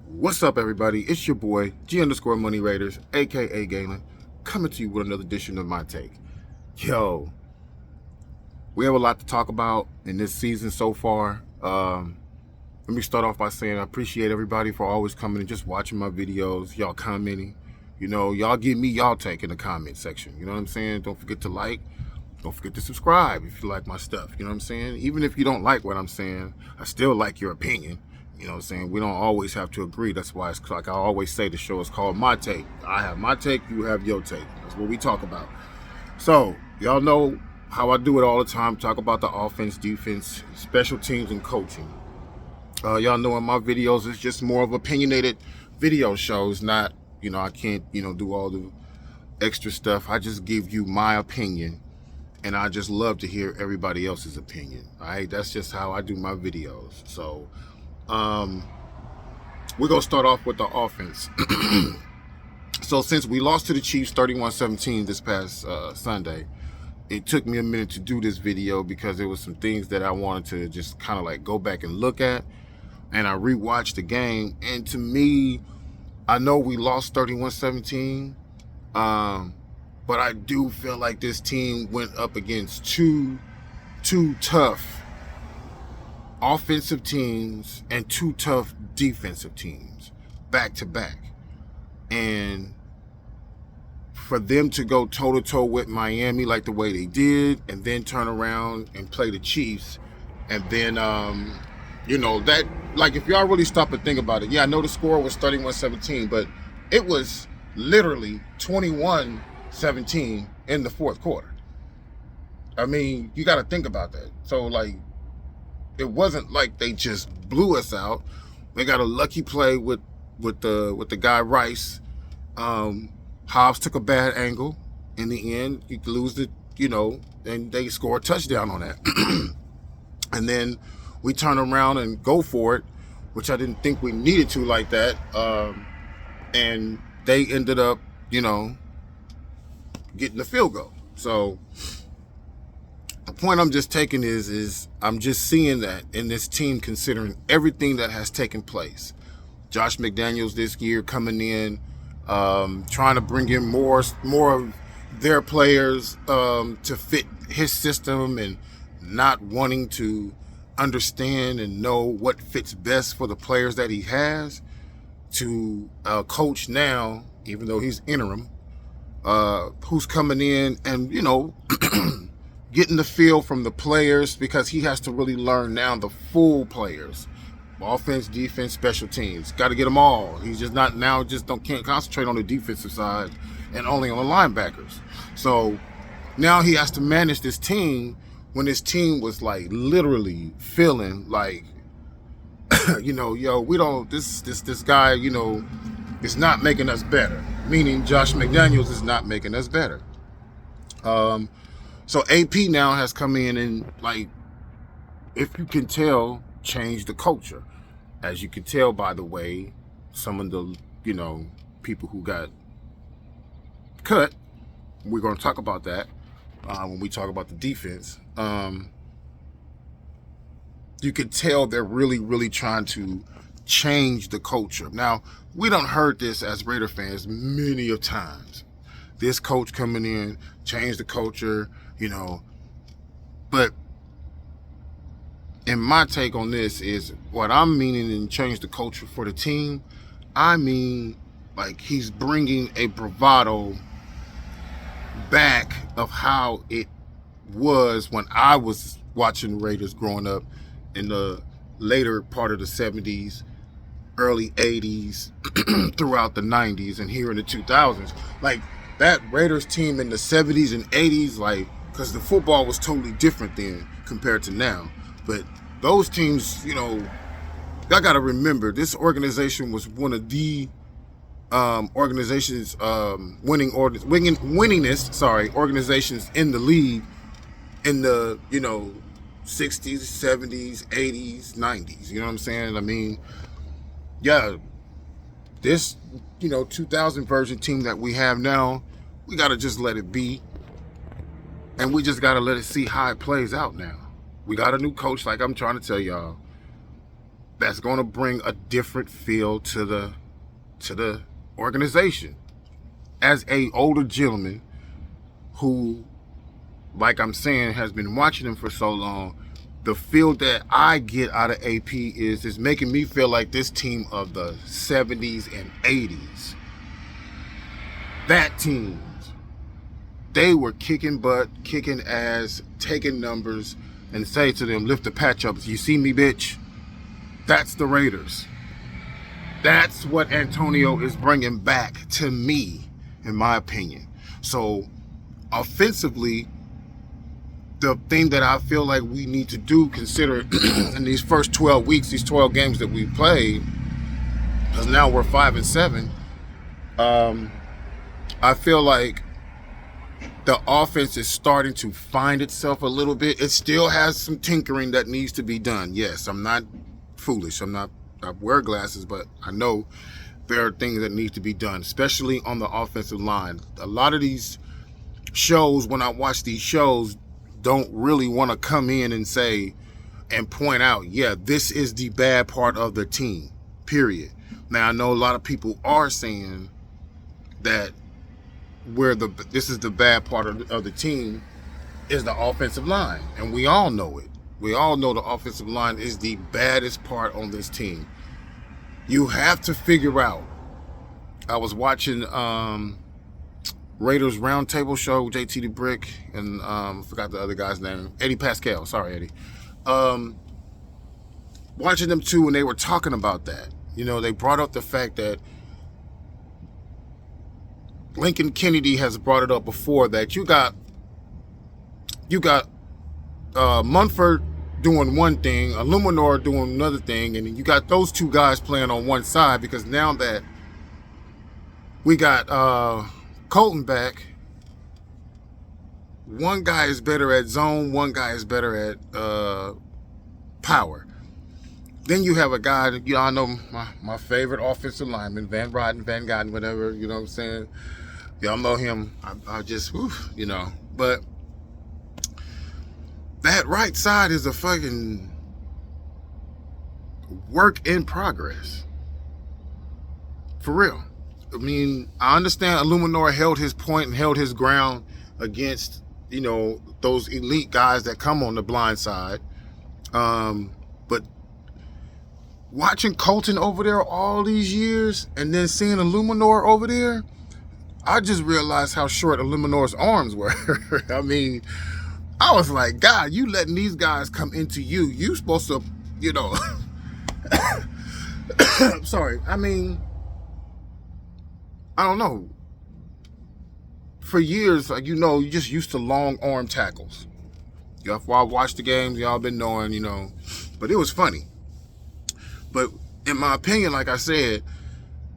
What's up, everybody? It's your boy, G_Money Raiders, aka Galen, coming to you with another edition of My Take. Yo, we have a lot to talk about in this season so far. Let me start off by saying I appreciate everybody for always coming and just watching my videos, y'all commenting. You know, y'all give me y'all take in the comment section. You know what I'm saying? Don't forget to like. Don't forget to subscribe if you like my stuff. You know what I'm saying? Even if you don't like what I'm saying, I still like your opinion. You know what I'm saying? We don't always have to agree. That's why it's like I always say, the show is called My Take. I have my take, you have your take. That's what we talk about. So, y'all know how I do it all the time. Talk about the offense, defense, special teams, and coaching. Y'all know in my videos, it's just more of opinionated video shows. Not, I can't, do all the extra stuff. I just give you my opinion. And I just love to hear everybody else's opinion. All right, that's just how I do my videos. So, we're gonna start off with the offense. So since we lost to the Chiefs 31-17 this past Sunday, it took me a minute to do this video because there was some things that I wanted to just kind of like go back and look at. And I rewatched the game, and to me, I know we lost 31-17. But I do feel like this team went up against two tough offensive teams and two tough defensive teams back to back. And for them to go toe-to-toe with Miami like the way they did, and then turn around and play the Chiefs, and then, that, like, if y'all really stop and think about it, yeah, I know the score was 31-17, but it was literally 21-17 in the fourth quarter. I mean, you got to think about that. So, like, it wasn't like they just blew us out. They got a lucky play with the guy Rice. Hobbs took a bad angle. In the end, you lose it, and they score a touchdown on that. And then we turn around and go for it, which I didn't think we needed to like that. And they ended up, getting the field goal. So the point I'm just taking is I'm just seeing that in this team, considering everything that has taken place. Josh McDaniels this year coming in, trying to bring in more of their players to fit his system, and not wanting to understand and know what fits best for the players that he has, to coach now, even though he's interim, who's coming in and, getting the feel from the players, because he has to really learn now the full players. Offense, defense, special teams. Got to get them all. He's just not now, can't concentrate on the defensive side and only on the linebackers. So now he has to manage this team when this team was like literally feeling like, we don't, this guy, is not making us better. Meaning Josh McDaniels is not making us better. So AP now has come in and, like, if you can tell, changed the culture. As you can tell by the way some of the, people who got cut, we're going to talk about that when we talk about the defense. You can tell they're really, really trying to change the culture. Now, we done heard this as Raider fans many of times. This coach coming in, change the culture, But in my take on this is what I'm meaning in change the culture for the team. I mean, like, he's bringing a bravado back of how it was when I was watching Raiders growing up in the later part of the 70s, early 80s, throughout the 90s, and here in the 2000s. Like, that Raiders team in the 70s and 80s, like, because the football was totally different then compared to now. But those teams, y'all got to remember, this organization was one of the organizations, organizations in the league in the, 60s, 70s, 80s, 90s. You know what I'm saying? I mean, yeah, this, 2000 version team that we have now, we got to just let it be. And we just got to let it see how it plays out now. We got a new coach, like I'm trying to tell y'all. that's going to bring a different feel to the organization. As a older gentleman who, like I'm saying, has been watching him for so long, the feel that I get out of AP is making me feel like this team of the 70s and 80s. That team, they were kicking butt, kicking ass, taking numbers, and say to them, lift the patch up. You see me, bitch? That's the Raiders. That's what Antonio is bringing back to me, in my opinion. So, offensively, the thing that I feel like we need to do, consider in these first 12 weeks, these 12 games that we played, because now we're 5-7, I feel like the offense is starting to find itself a little bit. It still has some tinkering that needs to be done. Yes, I'm not foolish. I wear glasses, but I know there are things that need to be done, especially on the offensive line. A lot of these shows, when I watch these shows, don't really want to come in and say and point out, yeah, this is the bad part of the team, period. Now, I know a lot of people are saying that this is the bad part of the team is the offensive line, and we all know it. We all know the offensive line is the baddest part on this team. You have to figure out. I was watching Raiders Roundtable show with JT the Brick and forgot the other guy's name, Eddie Pascal. Sorry, Eddie. Watching them too, and they were talking about that. You know, they brought up the fact that Lincoln Kennedy has brought it up before, that you got Munford doing one thing, Illuminor doing another thing, and you got those two guys playing on one side, because now that we got Colton back, one guy is better at zone, one guy is better at power. Then you have a guy that, y'all know my favorite offensive lineman, Van Gotten, whatever, you know what I'm saying? Y'all know him. I just, you know. But that right side is a fucking work in progress. For real. I mean, I understand Illuminor held his point and held his ground against, you know, those elite guys that come on the blind side. But watching Colton over there all these years and then seeing Illuminor over there, I just realized how short Illuminor's arms were. I mean, I was like, God, you letting these guys come into you. You supposed to, you know. I'm sorry. I mean, I don't know. For years, like, you know, you just used to long arm tackles. Y'all, while I watched the games, y'all been knowing, you know. But it was funny. But in my opinion, like I said,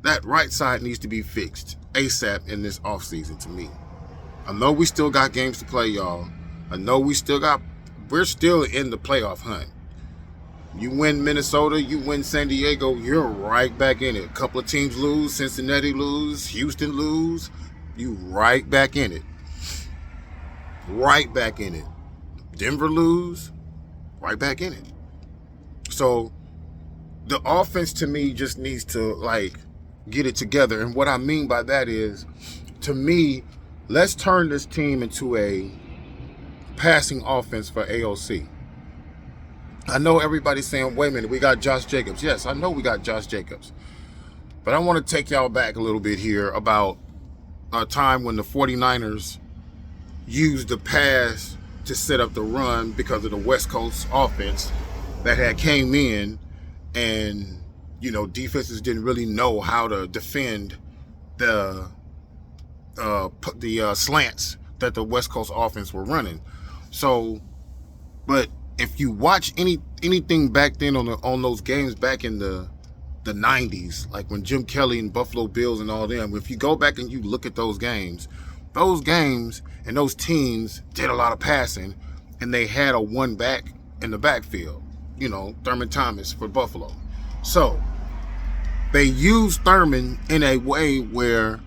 that right side needs to be fixed ASAP in this offseason to me. I know we still got games to play, y'all. I know we're still in the playoff hunt. You win Minnesota, you win San Diego, you're right back in it. A couple of teams lose, Cincinnati lose, Houston lose, you right back in it. Right back in it. Denver lose, right back in it. So the offense to me just needs to, like, get it together. And what I mean by that is, to me, let's turn this team into a passing offense for AOC. I know everybody's saying, wait a minute, we got Josh Jacobs. Yes, I know we got Josh Jacobs. But I want to take y'all back a little bit here about a time when the 49ers used the pass to set up the run because of the West Coast offense that had came in, and, you know, defenses didn't really know how to defend the slants that the West Coast offense were running. So, but if you watch anything back then on those games back in the 90s, like when Jim Kelly and Buffalo Bills and all them, if you go back and you look at those games and those teams did a lot of passing, and they had a one back in the backfield, you know, Thurman Thomas for Buffalo. So they used Thurman in a way where,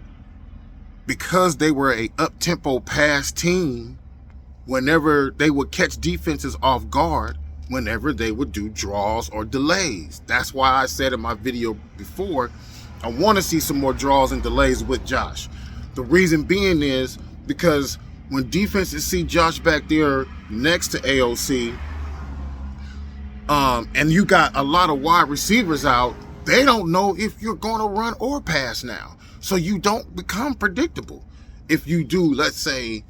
because they were a up-tempo pass team, whenever they would catch defenses off guard, whenever they would do draws or delays. That's why I said in my video before, I want to see some more draws and delays with Josh. The reason being is because when defenses see Josh back there next to AOC, and you got a lot of wide receivers out, they don't know if you're going to run or pass now. So you don't become predictable. If you do, let's say,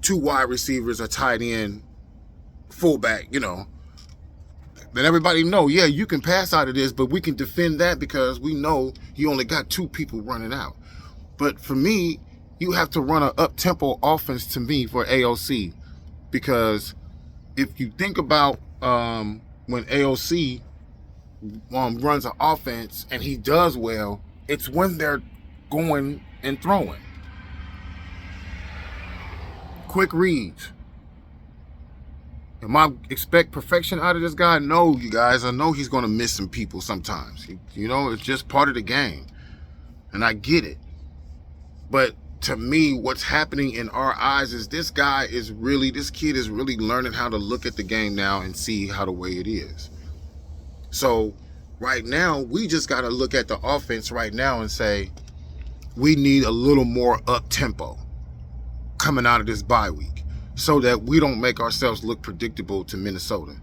2 wide receivers, a tight end, fullback, then everybody know, yeah, you can pass out of this, but we can defend that because we know you only got 2 people running out. But for me, you have to run an up-tempo offense to me for AOC, because if you think about when AOC runs an offense and he does well, it's when they're going and throwing. Quick reads. Am I expect perfection out of this guy? No, you guys. I know he's going to miss some people sometimes. It's just part of the game. And I get it. But to me, what's happening in our eyes is this kid is really learning how to look at the game now and see how the way it is. So right now, we just got to look at the offense right now and say, we need a little more up-tempo coming out of this bye week so that we don't make ourselves look predictable to Minnesota.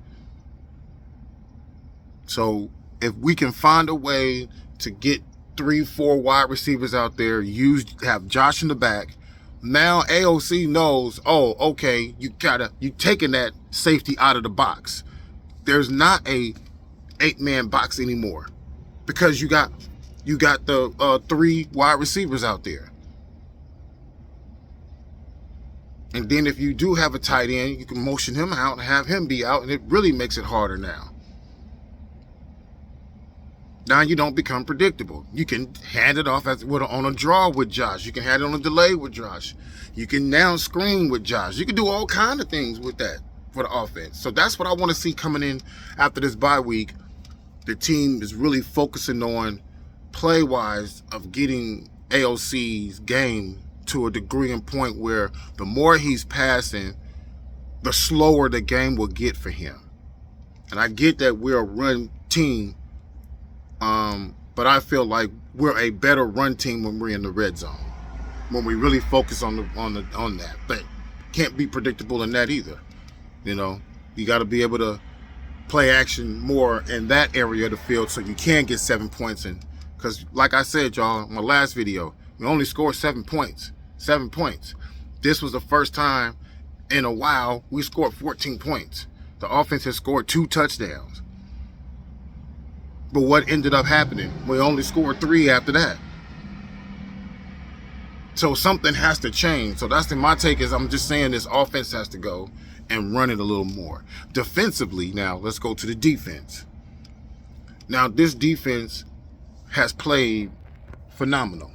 So if we can find a way to get 3-4 wide receivers out there, have Josh in the back, now AOC knows, oh, okay, you taking that safety out of the box. There's not a 8-man box anymore because you got the 3 wide receivers out there. And then if you do have a tight end, you can motion him out and have him be out, and it really makes it harder now. Now you don't become predictable. You can hand it off on a draw with Josh. You can hand it on a delay with Josh. You can now screen with Josh. You can do all kinds of things with that for the offense. So that's what I want to see coming in after this bye week. The team is really focusing on play-wise of getting AOC's game to a degree and point where the more he's passing, the slower the game will get for him. And I get that we're a run team, but I feel like we're a better run team when we're in the red zone, when we really focus on that. But can't be predictable in that either. You got to be able to play action more in that area of the field so you can get 7 points in. Because like I said, y'all, in my last video, we only scored 7 points. 7 points. This was the first time in a while we scored 14 points. The offense has scored 2 touchdowns. But what ended up happening? We only scored 3 after that. So something has to change. So that's my take is I'm just saying this offense has to go and run it a little more. Defensively, now let's go to the defense. Now this defense has played phenomenal.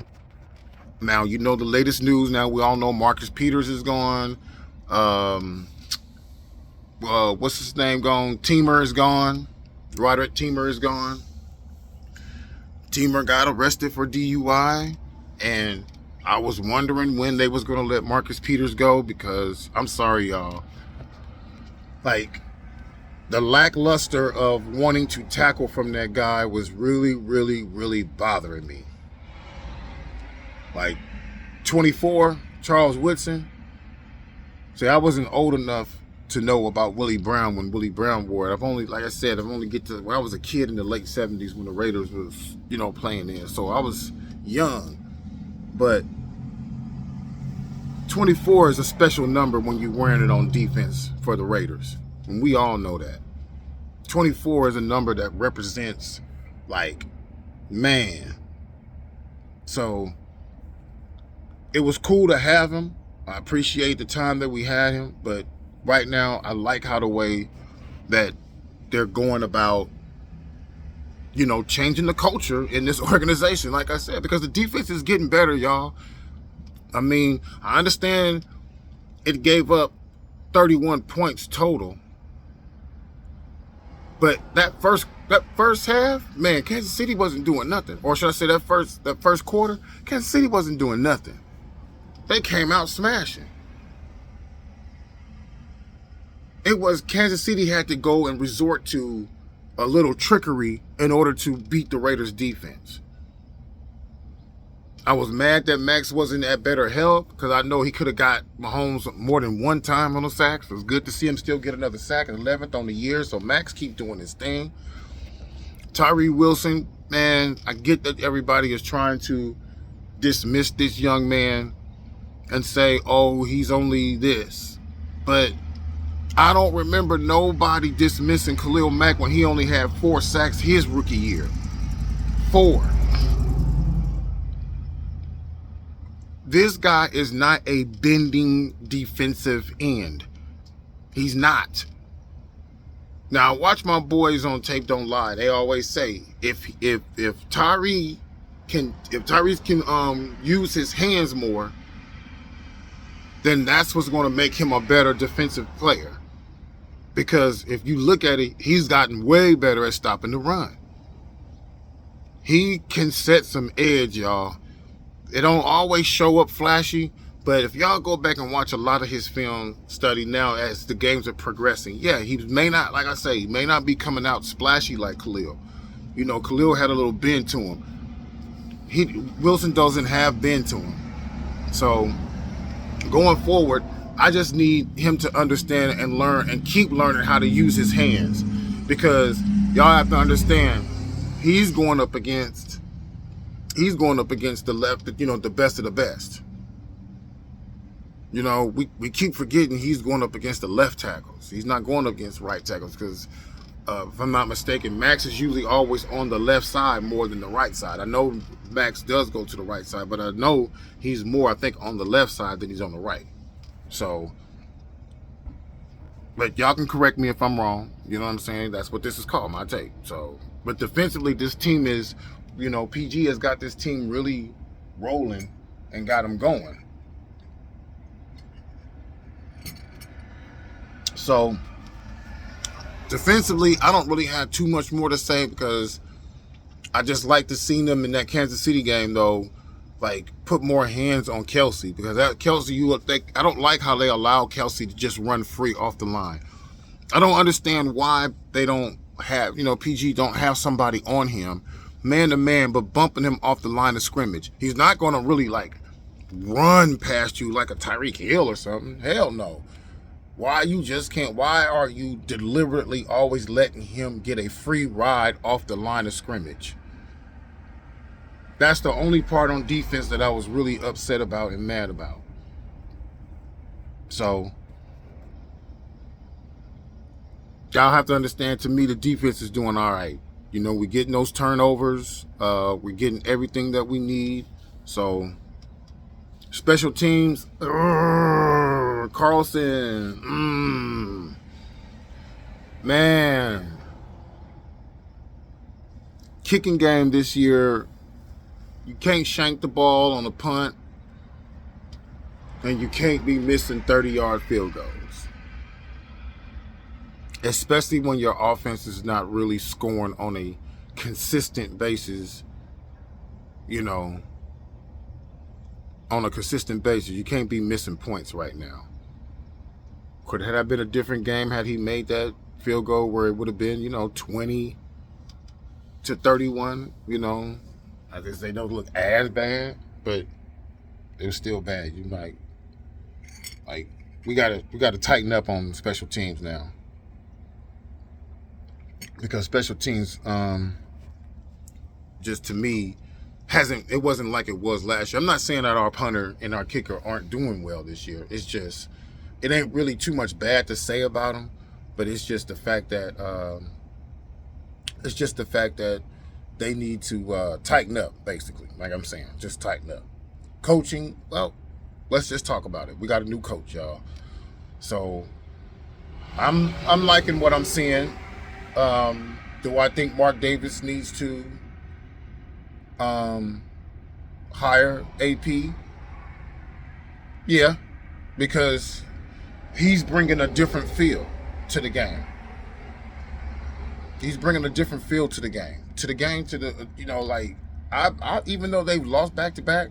Now, the latest news. Now, we all know Marcus Peters is gone. What's his name gone? Teamer is gone. Roderick Teamer is gone. Teamer got arrested for DUI. And I was wondering when they was going to let Marcus Peters go because, I'm sorry, y'all. Like, the lackluster of wanting to tackle from that guy was really, really, really bothering me. Like 24, Charles Woodson. See, I wasn't old enough to know about Willie Brown when Willie Brown wore it. Like I said, I was a kid in the late 70s when the Raiders was, playing there. So I was young. But 24 is a special number when you're wearing it on defense for the Raiders. And we all know that. 24 is a number that represents, man. So it was cool to have him. I appreciate the time that we had him, but right now I like how the way that they're going about, changing the culture in this organization, like I said, because the defense is getting better, y'all. I mean, I understand it gave up 31 points total, but that first half, man, Kansas City wasn't doing nothing. Or should I say that first quarter, Kansas City wasn't doing nothing. They came out smashing. It was Kansas City had to go and resort to a little trickery in order to beat the Raiders defense. I was mad that Max wasn't at better health because I know he could have got Mahomes more than one time on the sacks. It was good to see him still get another sack, 11th on the year. So Max keep doing his thing. Tyree Wilson, man, I get that everybody is trying to dismiss this young man and say, oh, he's only this. But I don't remember nobody dismissing Khalil Mack when he only had 4 sacks his rookie year. 4. This guy is not a bending defensive end. He's not. Now, watch my boys on Tape Don't Lie. They always say if Tyrese can use his hands more, then that's what's going to make him a better defensive player. Because if you look at it, he's gotten way better at stopping the run. He can set some edge, y'all. It don't always show up flashy, but if y'all go back and watch a lot of his film study now as the games are progressing, yeah, he may not, like I say, he may not be coming out splashy like Khalil. You know, Khalil had a little bend to him. Wilson doesn't have bend to him. So going forward, I just need him to understand and learn and keep learning how to use his hands, because y'all have to understand he's going up against the left, you know, the best of the best. You know, we keep forgetting he's going up against the left tackles. He's not going up against right tackles because, if I'm not mistaken, Max is usually always on the left side more than the right side. I know Max does go to the right side, but I know he's more, I think, on the left side than he's on the right. So, but y'all can correct me if I'm wrong. You know what I'm saying? That's what this is called, my take. So, but defensively, this team is, you know, PG has got this team really rolling and got them going. So, defensively, I don't really have too much more to say because I just like to see them in that Kansas City game, though, like, put more hands on Kelce, because that Kelce, I don't like how they allow Kelce to just run free off the line. I don't understand why they don't have, you know, PG don't have somebody on him man to man, but bumping him off the line of scrimmage. He's not going to really like run past you like a Tyreek Hill or something. Hell no. Why are you deliberately always letting him get a free ride off the line of scrimmage? That's the only part on defense that I was really upset about and mad about. So, y'all have to understand, to me, the defense is doing all right. You know, we're getting those turnovers. We're getting everything that we need. So, special teams, Carlson, man. Kicking game this year, you can't shank the ball on a punt, and you can't be missing 30-yard field goals. Especially when your offense is not really scoring on a consistent basis, you know, on a consistent basis. You can't be missing points right now. Could that have been a different game had he made that field goal where it would have been, you know, 20-31, you know? I guess they don't look as bad, but it was still bad. You like we gotta tighten up on special teams now. Because special teams, just to me, it wasn't like it was last year. I'm not saying that our punter and our kicker aren't doing well this year. It's just, it ain't really too much bad to say about them, but it's just the fact that, they need to tighten up, basically. Like I'm saying, just tighten up. Coaching, well, let's just talk about it. We got a new coach, y'all. So I'm liking what I'm seeing. Do I think Mark Davis needs to hire AP? Yeah, because he's bringing a different feel to the game. He's bringing a different feel to the game. You know, like, I even though they've lost back-to-back,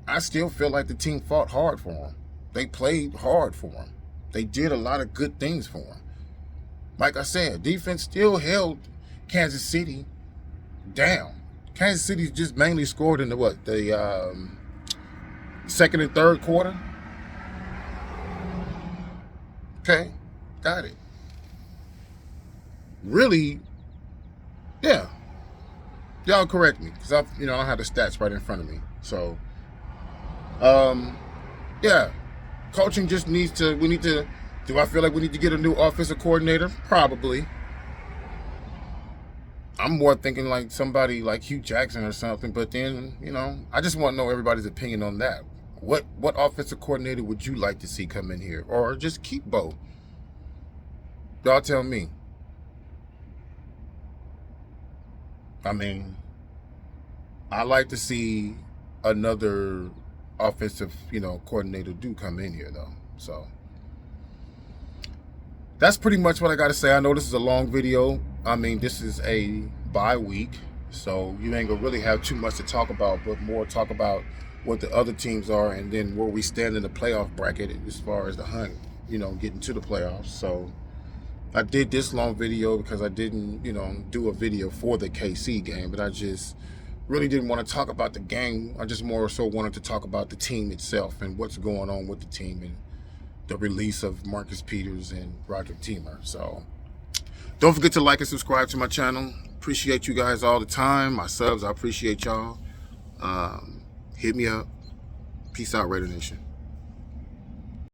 I still feel like the team fought hard for him. They played hard for him. They did a lot of good things for him. Like I said, defense still held Kansas City down. Kansas City just mainly scored in the second and third quarter. Okay, got it. Really, yeah. Y'all correct me, because I don't have the stats right in front of me. So, yeah, coaching just needs to. We need to. Do I feel like we need to get a new offensive coordinator? Probably. I'm more thinking like somebody like Hugh Jackson or something. But then, I just want to know everybody's opinion on that. What offensive coordinator would you like to see come in here, or just keep Bo? Y'all tell me. I mean, I like to see another offensive, coordinator do come in here though. So that's pretty much what I got to say. I know this is a long video. I mean, this is a bye week, so you ain't gonna really have too much to talk about, but more talk about what the other teams are and then where we stand in the playoff bracket as far as the hunt, getting to the playoffs. So I did this long video because I didn't, do a video for the KC game, but I just really didn't want to talk about the game. I just more so wanted to talk about the team itself and what's going on with the team and the release of Marcus Peters and Roderick Teamer. So don't forget to like and subscribe to my channel. Appreciate you guys all the time. My subs, I appreciate y'all. Hit me up. Peace out, Raider Nation.